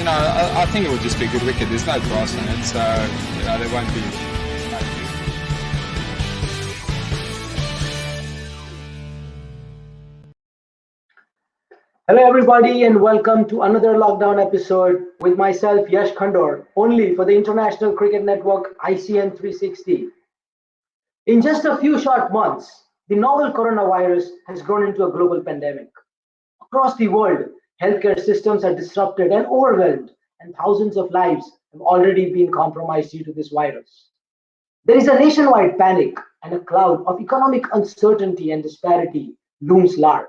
I think it will just be a good wicket. There's no price on it, so there won't be. Hello everybody and welcome to another lockdown episode with myself Yash Khandor, only for the International Cricket Network ICN 360. In just a few short months, the novel coronavirus has grown into a global pandemic. Across the world, healthcare systems are disrupted and overwhelmed, and thousands of lives have already been compromised due to this virus. There is a nationwide panic, and a cloud of economic uncertainty and disparity looms large.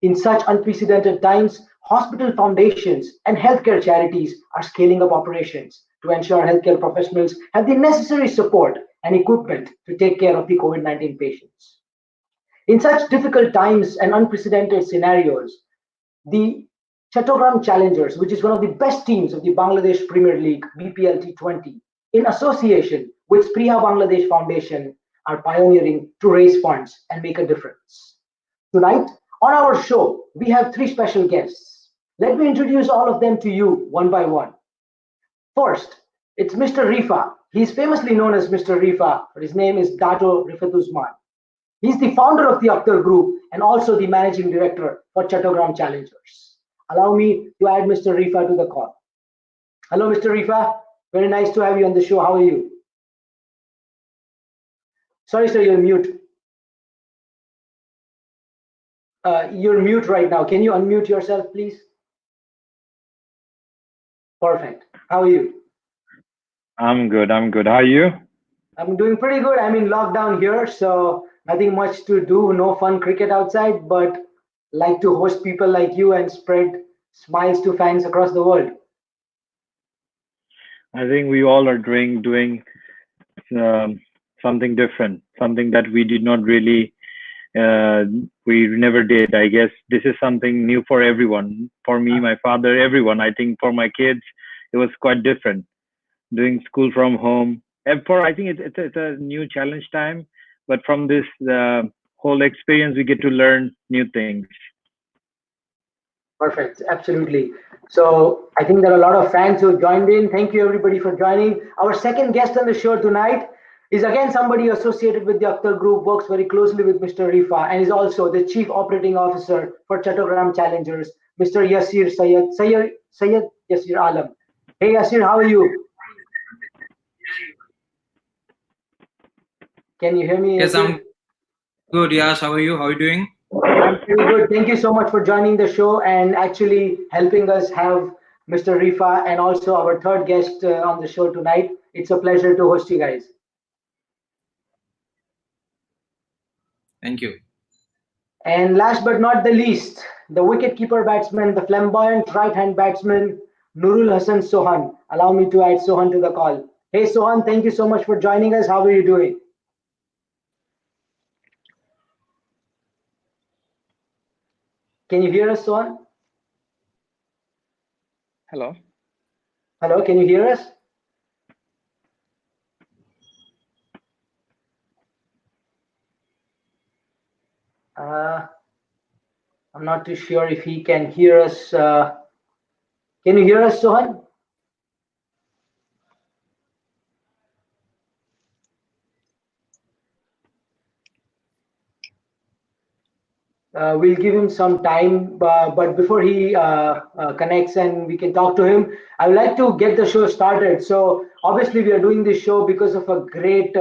In such unprecedented times, hospital foundations and healthcare charities are scaling up operations to ensure healthcare professionals have the necessary support and equipment to take care of the COVID-19 patients. In such difficult times and unprecedented scenarios, the Chattogram Challengers, which is one of the best teams of the Bangladesh Premier League BPL T20, in association with Spreeha Bangladesh Foundation, are pioneering to raise funds and make a difference. Tonight, on our show, we have three special guests. Let me introduce all of them to you one by one. First, it's Mr. Rifa. He's famously known as Mr. Rifa, but his name is Dato Riffatuzzaman. He's the founder of the Akhtar Group and also the managing director for Chattogram Challengers. Allow me to add Mr. Rifa to the call. Hello, Mr. Rifa. Very nice to have you on the show. How are you? Sorry, sir, you're mute. You're mute right now. Can you unmute yourself, please? Perfect. How are you? I'm good. How are you? I'm doing pretty good. I'm in lockdown here, so nothing much to do. No fun cricket outside, but like to host people like you and spread smiles to fans across the world. I think we all are doing something different, something that we did not really, we never did. I guess this is something new for everyone. For me, my father, everyone. I think for my kids, it was quite different. Doing school from home. And I think it's a new challenge time. But from this whole experience, we get to learn new things. Perfect. Absolutely. So I think there are a lot of fans who joined in. Thank you everybody for joining. Our second guest on the show tonight is again somebody associated with the Akhtar Group, works very closely with Mr. Rifa, and is also the Chief Operating Officer for Chattogram Challengers, Mr. Syed Yasir Alam. Hey Yasir, how are you? Can you hear me? Yes, Yasir? I'm good. Yash, how are you? How are you doing? I'm pretty good. Thank you so much for joining the show and actually helping us have Mr. Rifa and also our third guest on the show tonight. It's a pleasure to host you guys. Thank you. And last but not the least, the wicket-keeper batsman, the flamboyant right-hand batsman, Nurul Hasan Sohan. Allow me to add Sohan to the call. Hey Sohan, thank you so much for joining us. How are you doing? Can you hear us, Sohan? Hello. Hello, can you hear us? I'm not too sure if he can hear us. Can you hear us, Sohan? We'll give him some time, but before he connects and we can talk to him, I would like to get the show started. So obviously we are doing this show because of a great,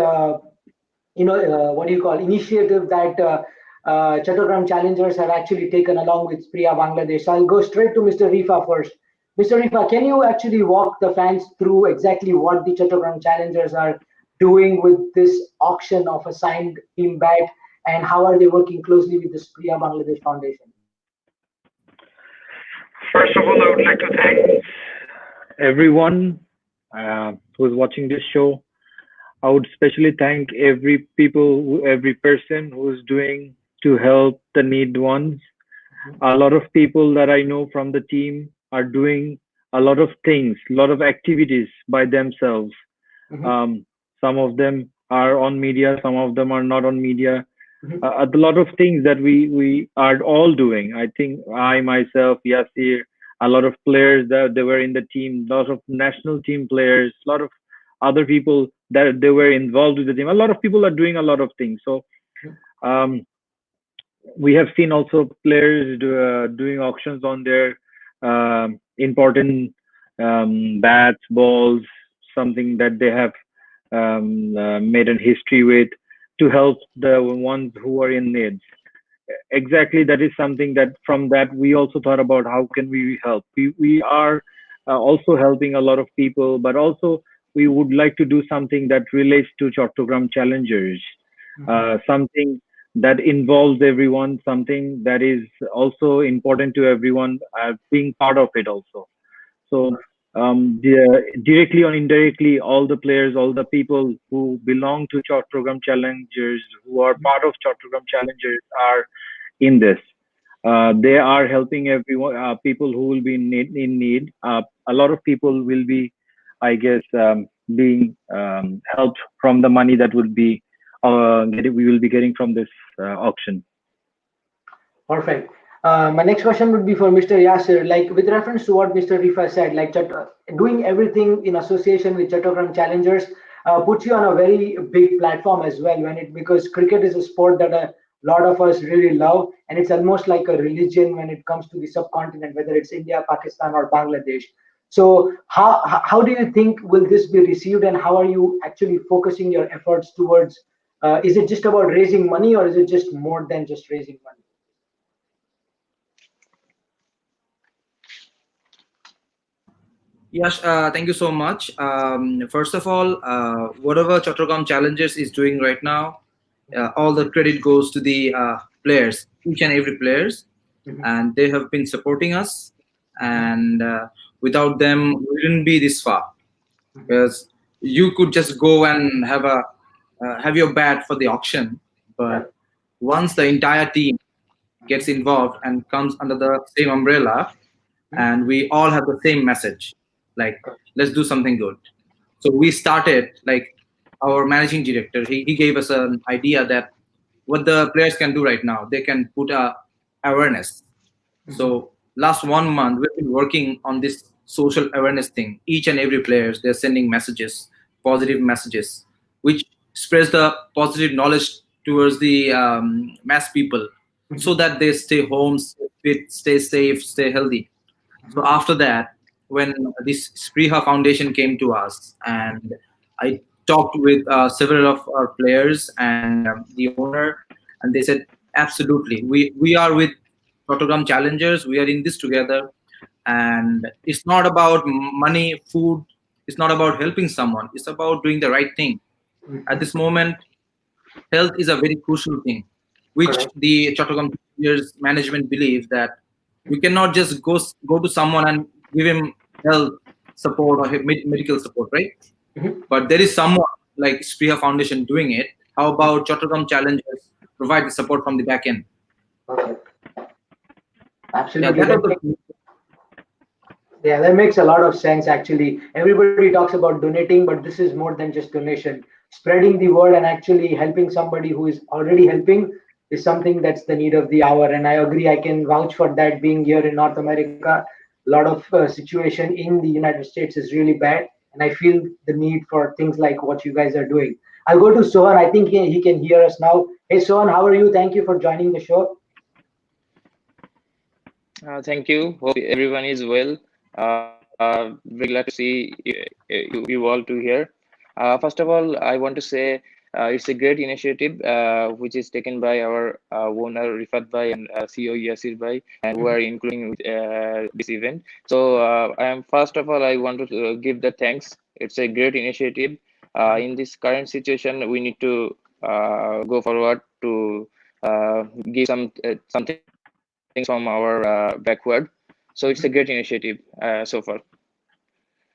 initiative that Chattogram Challengers have actually taken along with Spreeha Bangladesh. So I'll go straight to Mr. Rifa first. Mr. Rifa, can you actually walk the fans through exactly what the Chattogram Challengers are doing with this auction of a signed team bat, and how are they working closely with the Spreeha Bangladesh Foundation? First of all, I would like to thank everyone who's watching this show. I would especially thank every person who's doing to help the need ones. A lot of people that I know from the team are doing a lot of things, a lot of activities by themselves. Some of them are on media, some of them are not on media. A lot of things that we are all doing. I think I myself, Yasir, a lot of players that they were in the team, a lot of national team players, a lot of other people that they were involved with the team. A lot of people are doing a lot of things. So um, we have seen also players doing auctions on their important bats, balls, something that they have made a history with, to help the ones who are in need. Exactly, that is something that from that we also thought about how can we help. We are also helping a lot of people, but also we would like to do something that relates to Chattogram Challengers, something that involves everyone, something that is also important to everyone, being part of it also. So directly or indirectly, all the players, all the people who belong to Chattogram Challengers, who are part of Chattogram Challengers, are in this. They are helping everyone, people who will be in need. A lot of people will be, I guess, being helped from the money that would be we will be getting from this auction. Perfect. My next question would be for Mr. Yasir. Like with reference to what Mr. Rifa said, like doing everything in association with Chattogram Challengers puts you on a very big platform as well. Because cricket is a sport that a lot of us really love, and it's almost like a religion when it comes to the subcontinent, whether it's India, Pakistan, or Bangladesh. So how do you think will this be received, and how are you actually focusing your efforts towards? Is it just about raising money, or is it just more than just raising money? Yes, thank you so much. First of all, whatever Chattogram Challengers is doing right now, all the credit goes to the players, each and every players, and they have been supporting us. And without them, we wouldn't be this far. Because you could just go and have your bat for the auction, but once the entire team gets involved and comes under the same umbrella, and we all have the same message, like let's do something good. So we started, like, our managing director, he gave us an idea that what the players can do right now, they can put a awareness. So last 1 month we've been working on this social awareness thing. Each and every players, they're sending messages, positive messages, which spreads the positive knowledge towards the mass people, so that they stay home, stay fit, stay safe, stay healthy. So after that, when this Spreeha Foundation came to us, and I talked with several of our players and the owner, and they said, absolutely, we are with Chattogram Challengers. We are in this together, and it's not about money, food. It's not about helping someone. It's about doing the right thing. At this moment, health is a very crucial thing, which the Chattogram Challengers management believes that you cannot just go to someone and give him health support or medical support, right? But there is someone like Spreeha Foundation doing it. How about Chattogram Challengers provide the support from the back end? Perfect. Yeah, Absolutely. Yeah, that makes a lot of sense actually. Everybody talks about donating, but this is more than just donation. Spreading the word and actually helping somebody who is already helping is something that's the need of the hour. And I agree, I can vouch for that. Being here in North America, a lot of situation in the United States is really bad. And I feel the need for things like what you guys are doing. I'll go to Sohan. I think he can hear us now. Hey, Sohan, how are you? Thank you for joining the show. Thank you. Hope everyone is well. Very glad to see you all to here. First of all, I want to say it's a great initiative which is taken by our owner Rifat Bhai and CEO Yasir Bhai, and who are including this event. So first of all, I want to give the thanks. It's a great initiative. In this current situation, we need to go forward to give something from our backward. So it's a great initiative so far.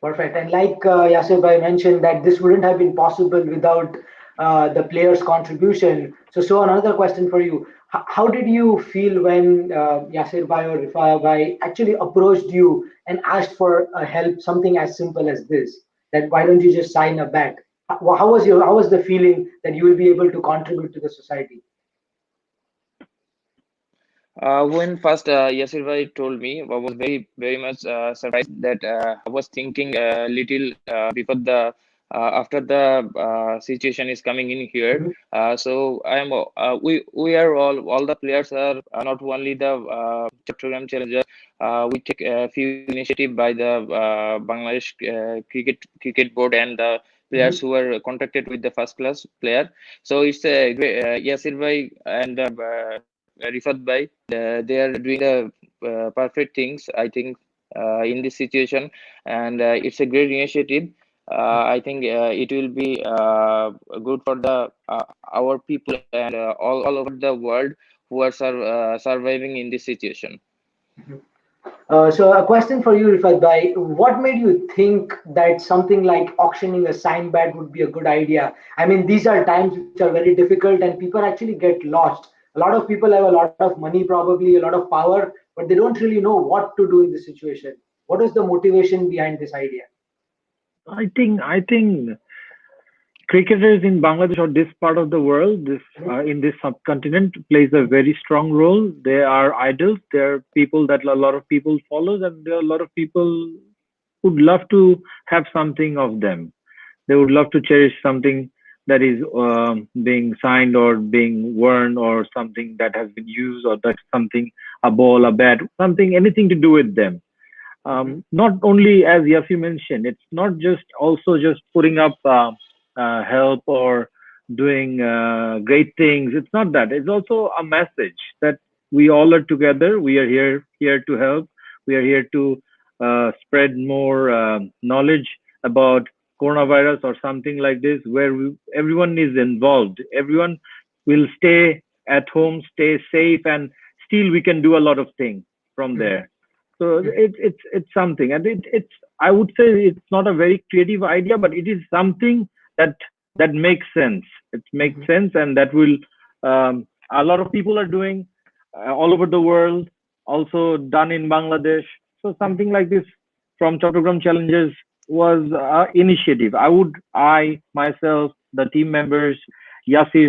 Perfect. And like Yasir Bhai mentioned, that this wouldn't have been possible without the players' contribution. So another question for you. How did you feel when Yasir Bhai or Rifaya Bhai actually approached you and asked for help, something as simple as this? That why don't you just sign a bet? How was the feeling that you will be able to contribute to the society? When first Yasir bhai told me, I was very much surprised that I was thinking a little before the after the situation is coming in here. Mhm. So I am we are all the players are not only the Chattogram Challengers. We take a few initiative by the Bangladesh cricket board and the players Mhm. who are contracted with the first class player. So it's a great Yasir bhai and Rifat bhai. They are doing the perfect things, I think, in this situation, and it's a great initiative. I think it will be good for the our people and all over the world who are surviving in this situation. So a question for you, Rifat Bhai. What made you think that something like auctioning a signed bat would be a good idea? I mean, these are times which are very difficult and people actually get lost. A lot of people have a lot of money, probably a lot of power, but they don't really know what to do in this situation. What is the motivation behind this idea? I think cricketers in Bangladesh or this part of the world, this Mhm. in this subcontinent, plays a very strong role. They are idols. They are people that a lot of people follow, and there are a lot of people would love to have something of them. They would love to cherish something that is being signed or being worn or something that has been used or that's something, a ball, a bat, something, anything to do with them. Mhm. Not only as Yafi mentioned, it's not just also just putting up help or doing great things. It's not that. It's also a message that we all are together. We are here to help. We are here to spread more knowledge about coronavirus or something like this, where everyone is involved. Everyone will stay at home, stay safe, and still we can do a lot of things from Mhm. there. So it's something, and it's I would say it's not a very creative idea, but it is something that that makes sense. It makes Mhm. sense, and that will a lot of people are doing all over the world, also done in Bangladesh. So Mhm. something like this from Chattogram Challengers was initiative. I myself, the team members, Yasir,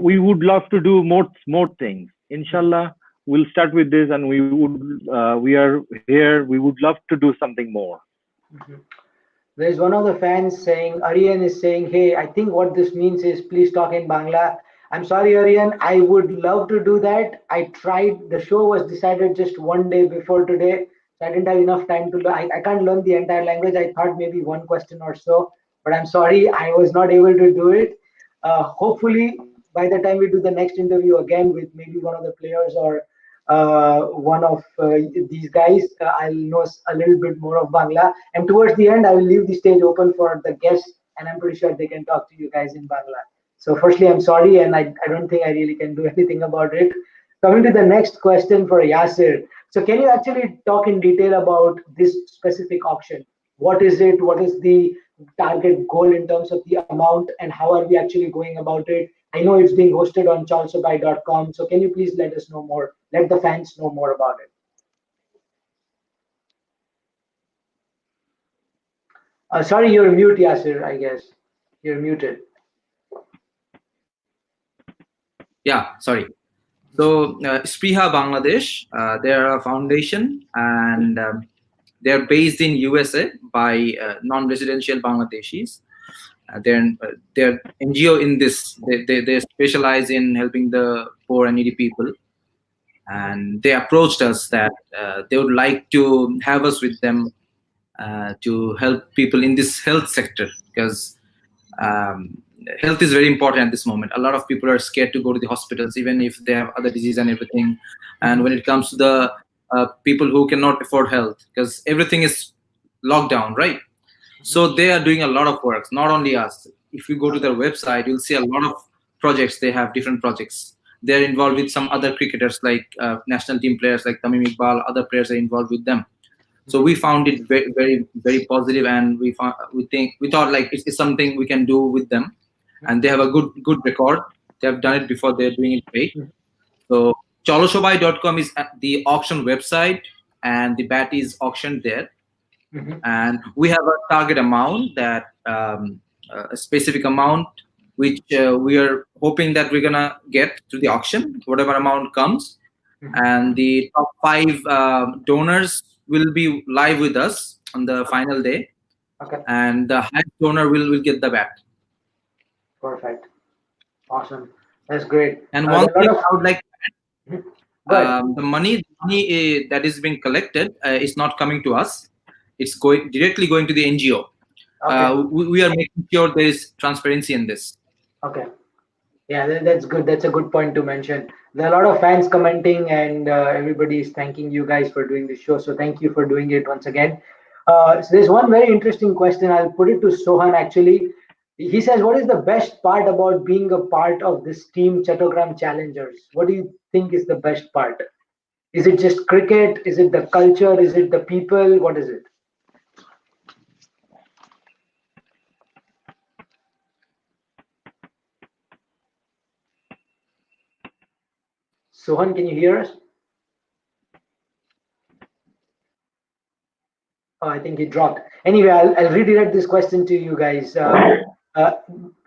we would love to do more things. Mhm. Inshallah, we'll start with this, and we are here. We would love to do something more. Mhm. There's one of the fans saying, Aryan is saying, hey, I think what this means is please talk in Bangla. I'm sorry, Aryan, I would love to do that. I tried, the show was decided just one day before today. So I didn't have enough time to learn. I can't learn the entire language. I thought maybe one question or so, but I'm sorry, I was not able to do it. Hopefully, by the time we do the next interview again with maybe one of the players or one of these guys, I'll know a little bit more of Bangla. And towards the end, I will leave the stage open for the guests, and I'm pretty sure they can talk to you guys in Bangla. So, firstly, I'm sorry, and I don't think I really can do anything about it. Coming to the next question for Yasir. So, can you actually talk in detail about this specific auction? What is it? What is the target goal in terms of the amount, and how are we actually going about it? I know it's being hosted on chalsobai.com. So, can you please let us know more? Let the fans know more about it. Sorry, you're mute, Yasir, I guess. You're muted. Yeah, sorry. So Spreeha Bangladesh, they are a foundation, and they are based in USA by non-residential Bangladeshis. They're NGO in this. They specialize in helping the poor and needy people, and they approached us that they would like to have us with them to help people in this health sector, because um, health is very important at this moment. A lot of people are scared to go to the hospitals, even if they have other disease and everything. And when Mhm. it comes to the people who cannot afford health, because everything is locked down, right? So they are doing a lot of work, not only us. If you go to their website, you'll see a lot of projects. They have different projects. They're involved with some other cricketers, like national team players like Tamim Iqbal. Other players are involved with them. So we found it very, very, very positive, and we thought like it's something we can do with them, and they have a good record. They have done it before. They're doing it great. So chaloshobai.com is the auction website, and the bat is auctioned there. Mhm. And we have a target amount, that a specific amount, which we are hoping that we're gonna get through the auction. Whatever amount comes, and the top 5 donors will be live with us on the final day. Okay. And the highest donor will get the bat. Perfect. Awesome. That's great. And one thing of, I would like, Go the money that is being collected is not coming to us. It's going directly going to the NGO. Okay. We are making sure there is transparency in this. Okay. Yeah, that's good. That's a good point to mention. There are a lot of fans commenting, and everybody is thanking you guys for doing the show. So thank you for doing it once again. So there's one very interesting question. I'll put it to Sohan actually. He says, "What is the best part about being a part of this team, Chattogram Challengers? What do you think is the best part? Is it just cricket? Is it the culture? Is it the people? What is it?" Sohan, can you hear us? Oh, I think he dropped. Anyway, I'll redirect this question to you guys. Uh,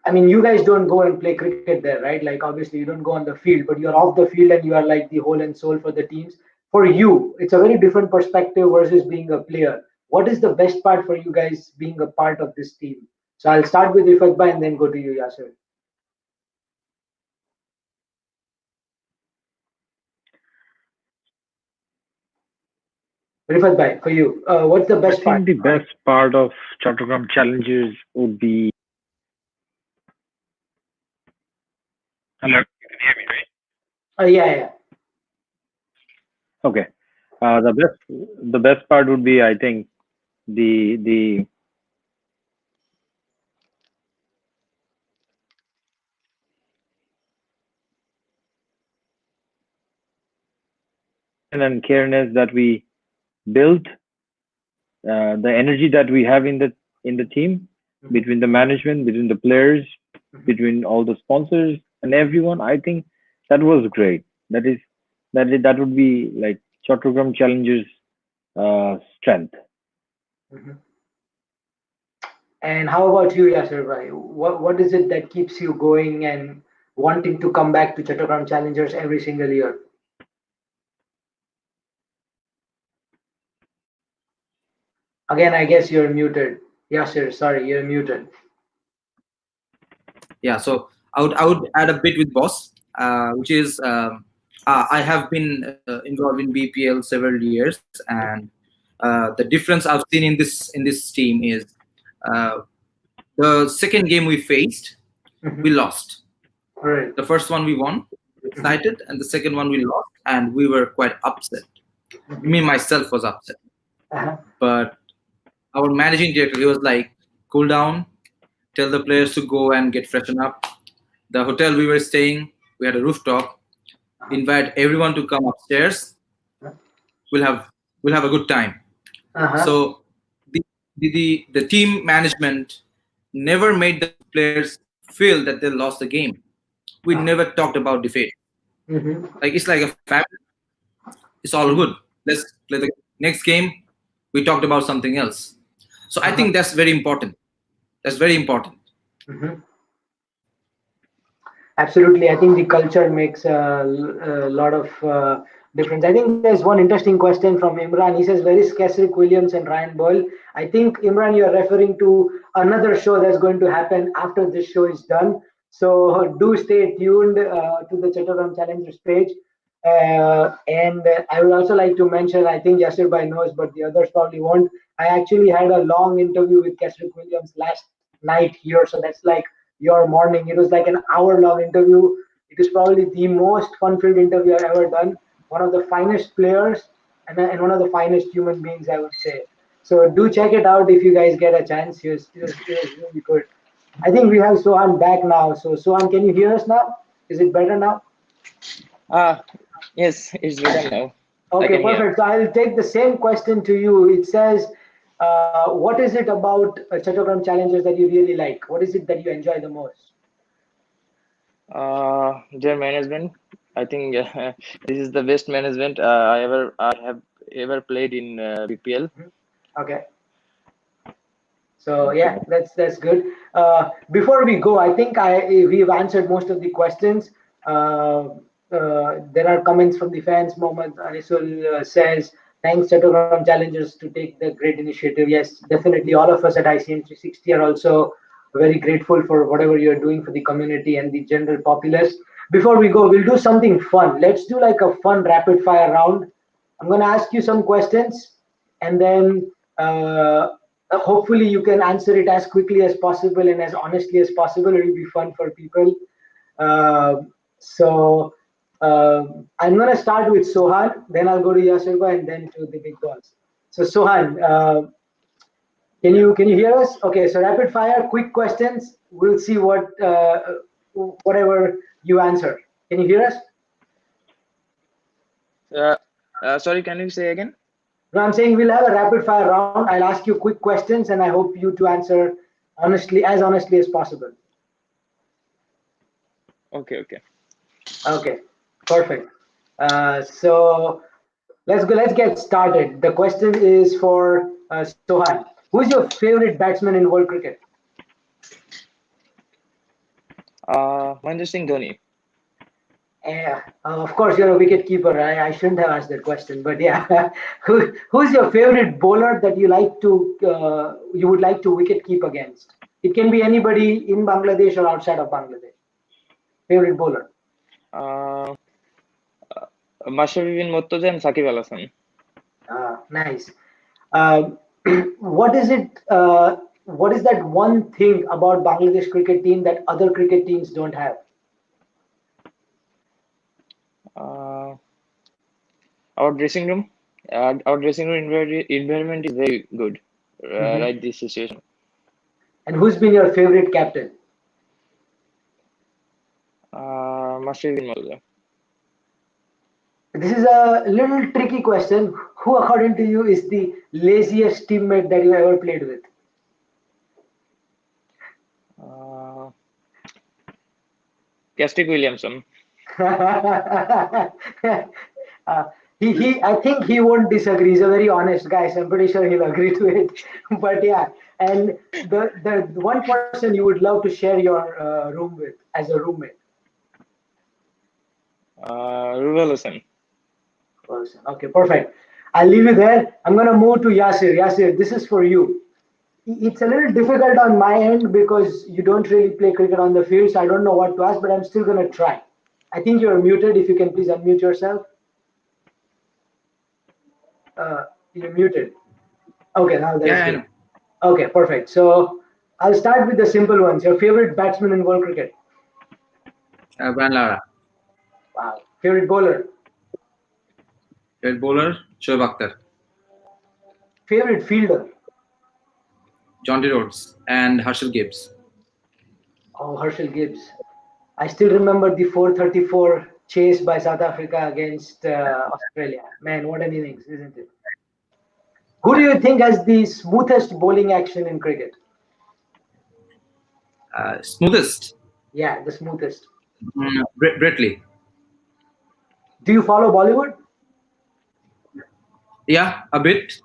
I mean, you guys don't go and play cricket there, right? Like, obviously, you don't go on the field, but you're off the field and you are like the whole and soul for the teams. For you, it's a very different perspective versus being a player. What is the best part for you guys being a part of this team? So I'll start with Rifat and then go to you, Yasir. Rifat, for you, what's the best I part? think the best part of Chattogram Challengers would be. Hello, you can hear me, right? Yeah. Okay. The best part would be, I think, the and careness that we built, the energy that we have in the team, between the management, between the players, between all the sponsors and everyone. I think that was great. That would be like Chattogram Challengers strength. And how about you, Yasir bhai? What is it that keeps you going and wanting to come back to Chattogram Challengers every single year? Again, I guess you're muted. Yasir, sorry, you're muted. Yeah, so I would add a bit with boss, which is I have been involved in BPL several years, and the difference I've seen in this team is uh, the second game we faced, we lost. Right. The first one we won, excited, and the second one we lost, and we were quite upset. Me myself was upset, but our managing director, he was like, "Cool down, tell the players to go and get freshened up." The hotel we were staying, we had a rooftop. Invite everyone to come upstairs. We'll have a good time. So the team management never made the players feel that they lost the game. We never talked about defeat. Like, it's like a family. It's all good. Let's play the next game. We talked about something else. So I think that's very important. That's very important. Absolutely. I think the culture makes a lot of difference. I think there's one interesting question from Imran. He says, where is Kesrick Williams and Ryan Boyle? I think, Imran, you're referring to another show that's going to happen after this show is done. So do stay tuned to the Chattogram Challengers page. And I would also like to mention, I think Yasir Bhai knows, but the others probably won't. I actually had a long interview with Kesrick Williams last night here. So that's like your morning. It was like an hour-long interview. It is probably the most fun-filled interview I've ever done. One of the finest players and one of the finest human beings, I would say. So do check it out if you guys get a chance. It was really good. I think we have Sohan back now. So Sohan, can you hear us now? Is it better now? Yes, it's better now. Okay, perfect. So I'll take the same question to you. It says, what is it about Chattogram Challengers that you really like? What is it that you enjoy the most? Their management. I think this is the best management I have ever played in BPL. Okay. So yeah, that's good. Before we go, I think we've answered most of the questions. there are comments from the fans. Mohammad Anisul says, thanks Chattogram Challengers to take the great initiative. Yes, definitely. All of us at ICN 360 are also very grateful for whatever you're doing for the community and the general populace. Before we go, we'll do something fun. Let's do like a fun rapid fire round. I'm going to ask you some questions, and then hopefully you can answer it as quickly as possible and as honestly as possible. It will be fun for people. So I'm going to start with Sohan, then I'll go to Yasir and then to the big balls. So Sohan, can you hear us? Okay, so rapid fire, quick questions. We'll see whatever you answer. Can you hear us? Sorry, can you say again? No, I'm saying we'll have a rapid fire round. I'll ask you quick questions, and I hope you to answer honestly as possible. Okay. Okay, perfect. So let's get started. The question is for Sohan. Who's your favorite batsman in world cricket? Mahendra Singh Dhoni. Of course, you're a wicket keeper. I shouldn't have asked that question, but yeah. Who's your favorite bowler that you would like to wicket keep against? It can be anybody in Bangladesh or outside of Bangladesh. Favorite bowler? Mashafi bin Murtaza and Sakib Al Hasan. Nice. What is it? What is that one thing about Bangladesh cricket team that other cricket teams don't have? Our dressing room. Our dressing room environment is very good. Right, this situation. And who's been your favorite captain? Mashafi bin Murtaza. This is a little tricky question. Who, according to you, is the laziest teammate that you ever played with? Castic Williamson. I think he won't disagree. He's a very honest guy, so I'm pretty sure he'll agree to it. But yeah, and the one person you would love to share your room with as a roommate? Nurul Hasan. Okay, perfect. I'll leave you there. I'm gonna move to Yasir. Yasir, this is for you. It's a little difficult on my end because you don't really play cricket on the field, so I don't know what to ask, but I'm still gonna try. I think you're muted. If you can please unmute yourself. You're muted. Okay, now that's good. Okay, perfect. So I'll start with the simple ones. Your favorite batsman in world cricket? Brian Lara. Wow. Favorite bowler? Favorite bowler, Shoaib Akhtar. Favorite fielder? Jonty Rhodes and Herschel Gibbs. Oh, Herschel Gibbs. I still remember the 434 chase by South Africa against Australia. Man, what an innings, isn't it? Who do you think has the smoothest bowling action in cricket? Smoothest? Yeah, the smoothest. Brett Lee. Do you follow Bollywood? Yeah, a bit.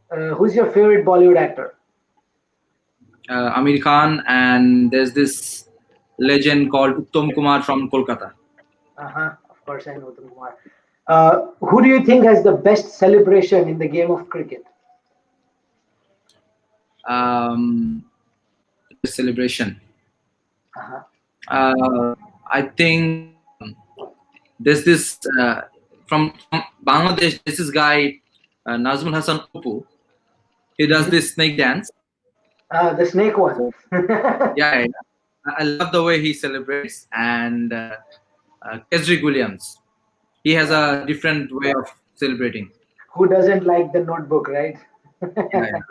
Who's your favorite Bollywood actor? Amir Khan, and there's this legend called Uttam Kumar from Kolkata. Of course, I know Uttam Kumar. Who do you think has the best celebration in the game of cricket? Celebration. I think there's this from Bangladesh. This is guy Nazmul Hassan Upu. He does this snake dance. The snake one. Yeah, I love the way he celebrates. And Kesrick Williams, he has a different way of celebrating. Who doesn't like the Notebook, right? Yeah.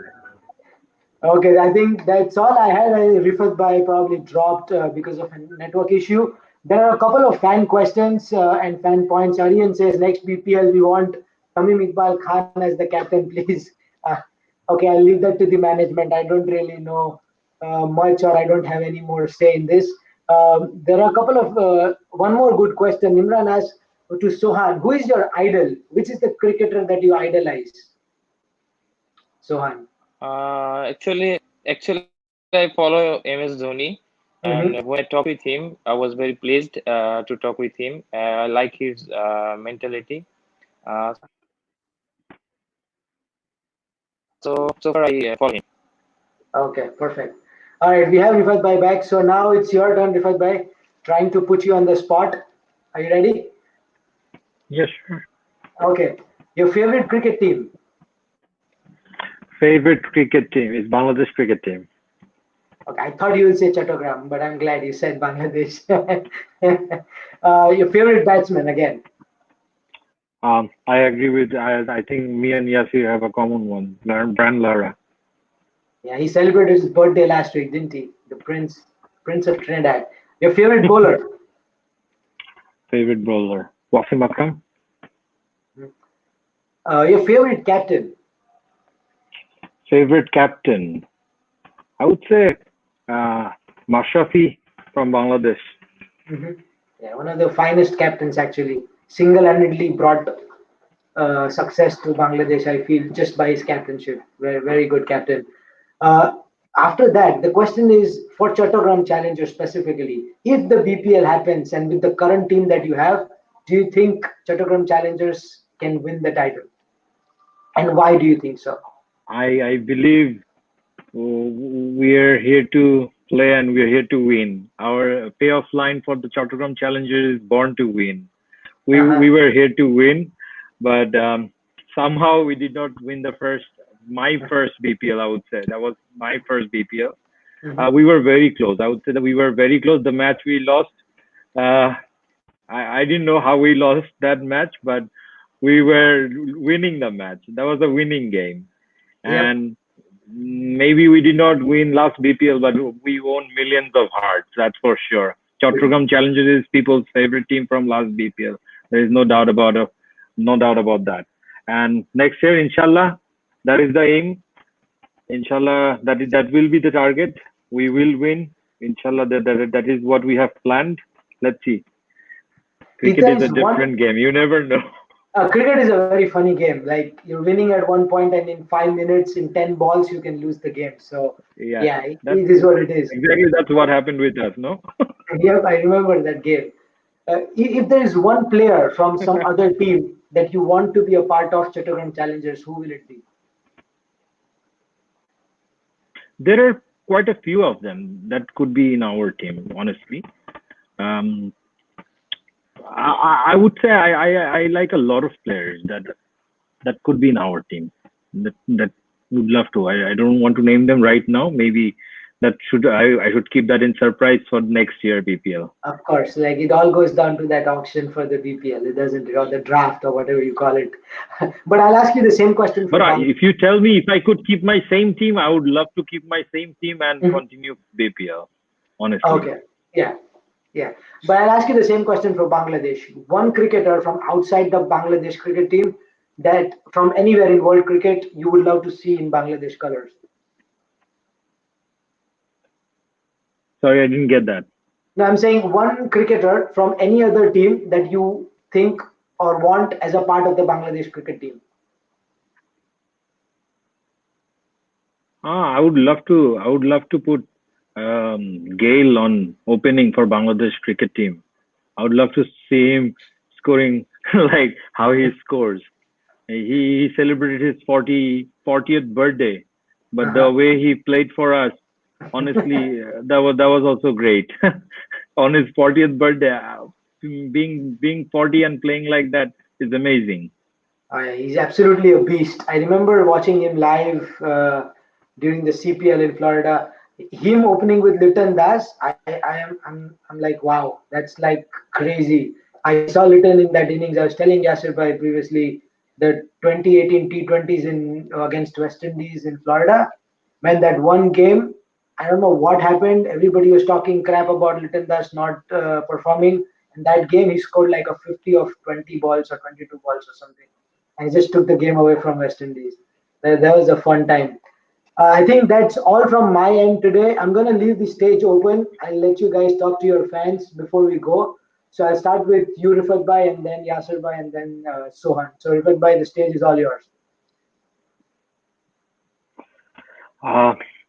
Okay, I think that's all I had. Rifat Bhai probably dropped because of a network issue. There are a couple of fan questions and fan points. Aryan says, next BPL, we want Tamim Iqbal Khan as the captain, please. Okay, I'll leave that to the management. I don't really know much, or I don't have any more say in this. There are a couple of, one more good question. Imran asked to Sohan, who is your idol? Which is the cricketer that you idolize? Sohan. Actually, I follow MS Dhoni. And when I talked with him, I was very pleased to talk with him. I like his mentality. So far I follow him. Okay, perfect. All right, we have Rifat Bhai back. So now it's your turn, Rifat Bhai. Trying to put you on the spot. Are you ready? Yes, sure. Okay. Your favorite cricket team? Favorite cricket team is Bangladesh cricket team. Okay, I thought you would say Chattogram, but I'm glad you said Bangladesh. Your favorite batsman again? I agree with. I think me and Yasir have a common one. Brand Lara. Yeah, he celebrated his birthday last week, didn't he? The Prince of Trinidad. Your favorite bowler? Favorite bowler Wasim Akram. Your favorite captain? Favorite captain, I would say Mashrafi from Bangladesh. Yeah, one of the finest captains actually. Single-handedly brought success to Bangladesh, I feel, just by his captainship. Very, very good captain. Uh, After that, the question is for Chattogram Challengers specifically. If the BPL happens and with the current team that you have, do you think Chattogram Challengers can win the title? And why do you think so? I believe we're here to play and we're here to win. Our payoff line for the Chattogram Challengers is born to win. We were here to win, but somehow we did not win my first BPL. I would say that was my first BPL. We were very close. I would say that we were very close. The match we lost, I didn't know how we lost that match, but we were winning the match. That was a winning game, and maybe we did not win last BPL, but we won millions of hearts. That's for sure. Chattogram Challengers is people's favorite team from last BPL. There is no doubt about that. And next year, inshallah, that is the aim. Inshallah, that will be the target. We will win. Inshallah, that is what we have planned. Let's see. Cricket is a different game. You never know. Cricket is a very funny game. Like you're winning at one point, and in 5 minutes, in 10 balls, you can lose the game. So it is what it is. Exactly, that's what happened with us, no? Yep, I remember that game. If there is one player from some other team that you want to be a part of Chattogram Challengers, who will it be? There are quite a few of them that could be in our team, honestly. I would say I like a lot of players that could be in our team. That would love to. I don't want to name them right now. Maybe I should keep that in surprise for next year BPL. Of course, like it all goes down to that auction for the BPL. It doesn't, or the draft or whatever you call it. But I'll ask you the same question. If you tell me if I could keep my same team, I would love to keep my same team and continue BPL. Honestly. Okay. Yeah. But I'll ask you the same question for Bangladesh. One cricketer from outside the Bangladesh cricket team that from anywhere in world cricket you would love to see in Bangladesh colors. Sorry, I didn't get that. No, I'm saying one cricketer from any other team that you think or want as a part of the Bangladesh cricket team. I would love to put Gale on opening for Bangladesh cricket team. I would love to see him scoring like how he scores. He celebrated his 40th birthday, but the way he played for us, honestly, that was also great. On his 40th birthday, being 40 and playing like that is amazing. He's absolutely a beast. I remember watching him live during the CPL in Florida. Him opening with Liton Das, I'm like, wow, that's like crazy. I saw Liton in that innings. I was telling Yasir Bhai previously the 2018 T20s against West Indies in Florida. Man, that one game, I don't know what happened. Everybody was talking crap about Liton Das not performing. In that game, he scored like a 50 of 20 balls or 22 balls or something. And he just took the game away from West Indies. That was a fun time. I think that's all from my end today. I'm going to leave the stage open. I'll let you guys talk to your fans before we go. So I'll start with you, Rifat Bhai, and then Yasir Bhai, and then Sohan. So Rifat Bhai, the stage is all yours.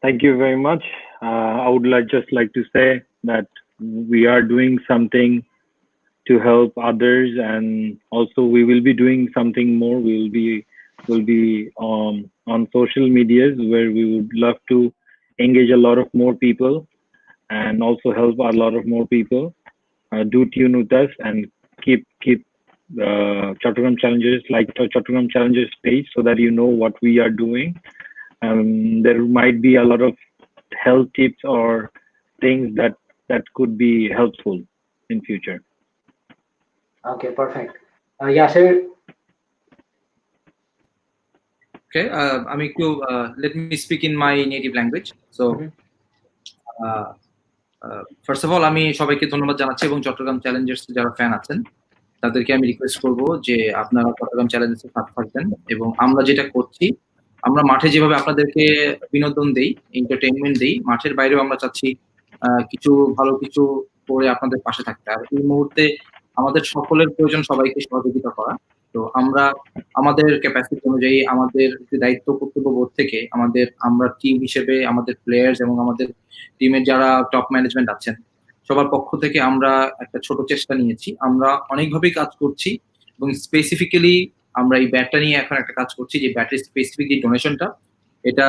Thank you very much. I would just like to say that we are doing something to help others, and also we will be doing something more. Will be on social medias where we would love to engage a lot of more people and also help a lot of more people. Do tune with us and keep Chattogram Challengers, like the Chattogram Challengers page, so that you know what we are doing. There might be a lot of health tips or things that could be helpful in future. Okay, perfect. Yasir. Okay, let me speak in my native language. So, first of all আমি সবাইকে ধন্যবাদ জানাচ্ছি এবং Chittagong Challengers যারা fan আছেন তাদেরকে আমি request করব যে আপনারা চট্টগ্রাম চ্যালেঞ্জার্সের সাথে থাকবেন, এবং আমরা যেটা করছি, আমরা মাঠে যেভাবে আপনাদেরকে বিনোদন দেই, এন্টারটেইনমেন্ট দেই, মাঠের বাইরেও আমরা চাচ্ছি কিছু ভালো কিছু করে আপনাদের পাশে থাকতে। আর এই মুহূর্তে আমাদের সকলের প্রয়োজন সবাইকে সহযোগিতা করা। তো আমরা আমাদের ক্যাপাসিটি অনুযায়ী আমাদের যে দায়িত্ব কর্তব্য বোধ থেকে আমরা টিম হিসেবে আমাদের প্লেয়ার্স এবং আমাদের টিমের যারা টপ ম্যানেজমেন্ট আছেন সবার পক্ষ থেকে আমরা একটা ছোট চেষ্টা নিয়েছি। আমরা অনেকভাবেই কাজ করছি এবং স্পেসিফিক্যালি আমরা এই ব্যাটটা নিয়ে এখন একটা কাজ করছি, যে ব্যাটের স্পেসিফিক যে ডোনেশনটা, এটা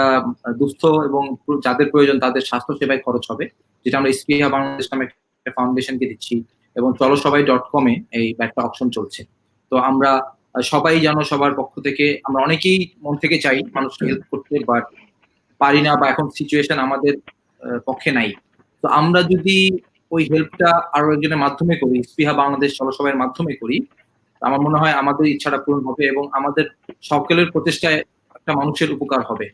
দুস্থ এবং যাদের প্রয়োজন তাদের স্বাস্থ্য সেবায় খরচ হবে, যেটা আমরা স্প্রিহা বাংলাদেশ নামে একটা ফাউন্ডেশনকে দিচ্ছি, এবং চলসবাই.com এ এই ব্যাটটা অপশন চলছে। তো আমরা সবাই যেন সবার পক্ষ থেকে, আমরা অনেকেই মন থেকে চাই মানুষকে হেল্প করতে, বাট পারি না, বা এখন সিচুয়েশন আমাদের পক্ষে নাই। তো আমরা যদি ওই হেল্পটা আরো একজনের মাধ্যমে করি, স্প্রিহা বাংলাদেশ চলসবাইয়ের মাধ্যমে করি, আমার মনে হয় আমাদের ইচ্ছাটা পূরণ হবে এবং আমাদের সকলের প্রচেষ্টায় একটা মানুষের উপকার হবে,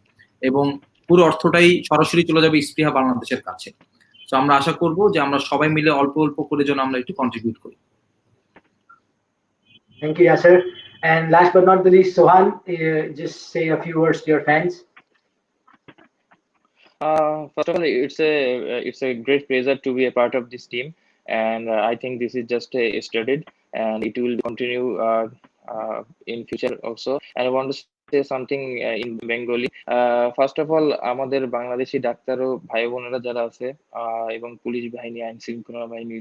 এবং পুরো অর্থটাই সরাসরি চলে যাবে স্প্রিহা বাংলাদেশের কাছে। তো আমরা আশা করব যে আমরা সবাই মিলে অল্প অল্প করে যেন আমরা একটু কন্ট্রিবিউট করি। Thank you, Yasir. And last but not the least, Sohan, just say a few words to your fans. First of all, it's a great pleasure to be a part of this team, and I think this is just started, and it will continue in future also. And I want to say something in Bengali. First of all, আমাদের Bangladeshi doctor ও ভাই বোনেরা যারা আছে এবং police বাহিনী, আইন শৃঙ্খলা বাহিনী,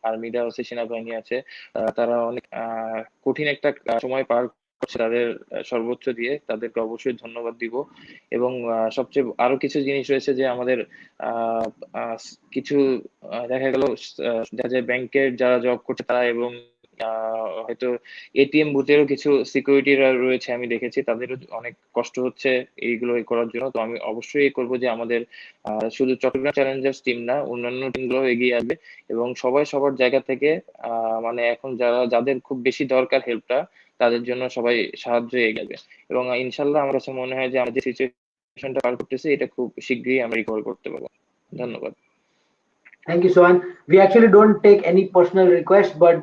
আর্মিরা আছে, সেনাবাহিনী আছে, তারা অনেক কঠিন একটা সময় পার করছে তাদের সর্বোচ্চ দিয়ে, তাদেরকে অবশ্যই ধন্যবাদ দিব। এবং সবচেয়ে আরো কিছু জিনিস রয়েছে যে আমাদের কিছু দেখা যায় ব্যাংকের যারা জব করছে তারা, এবং হয়তো এটিএম বুথেরও কিছু সিকিউরিটিরা রয়েছে, আমি দেখেছি তাদেরও অনেক কষ্ট হচ্ছে এইগুলো করার জন্য। তো আমি অবশ্যই করবো যে আমাদের শুধু চট্টগ্রাম চ্যালেঞ্জার্স টিম না, অন্যান্য টিমগুলো এগিয়ে আসবে এবং সবাই সবার জায়গা থেকে মানে এখন যাদের খুব বেশি দরকার হেল্পটা, তাদের জন্য সবাই সাহায্য এগিয়ে যাবে। এবং ইনশাল্লাহ আমার কাছে মনে হয় যে আমাদের সিচুয়েশনটা পার করতেছি, এটা খুব শীঘ্রই আমরা রিকভার করতে পারবো। ধন্যবাদ। Thank you, Sohan. We actually don't take any personal requests, but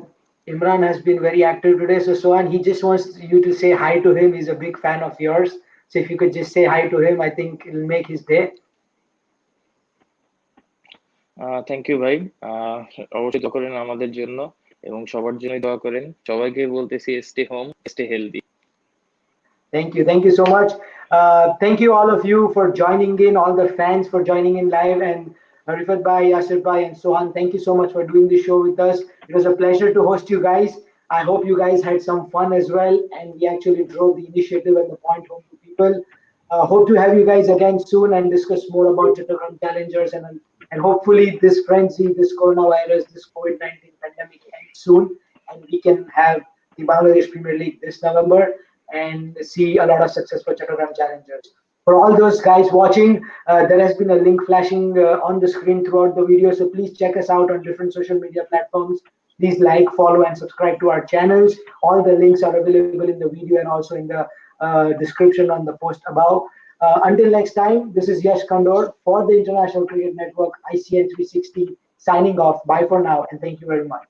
Imran has been very active today. So Sohan, he just wants you to say hi to him. He's a big fan of yours. So if you could just say hi to him, I think it'll make his day. Thank you ভাই, অবশ্যই দোয়া করেন আমাদের জন্য এবং সবার জন্যই দোয়া করেন। সবাইকে বলতেছি stay home, stay healthy. Thank you so much. Thank you all of you for joining in, all the fans for joining in live, and Rifat Bhai, Yasir Bhai, and Sohan, thank you so much for doing this show with us. It was a pleasure to host you guys. I hope you guys had some fun as well, and we actually drove the initiative and the point home to people. Hope to have you guys again soon and discuss more about Chattogram Challengers, and hopefully this frenzy, this coronavirus, this COVID-19 pandemic ends soon, and we can have the Bangladesh Premier League this November and see a lot of success for Chattogram Challengers. For all those guys watching, there has been a link flashing on the screen throughout the video, so please check us out on different social media platforms. Please like, follow, and subscribe to our channels. All the links are available in the video and also in the description on the post above. Until next time, this is Yash Khandor for the International Cricket Network ICN 360 signing off. Bye for now, and thank you very much.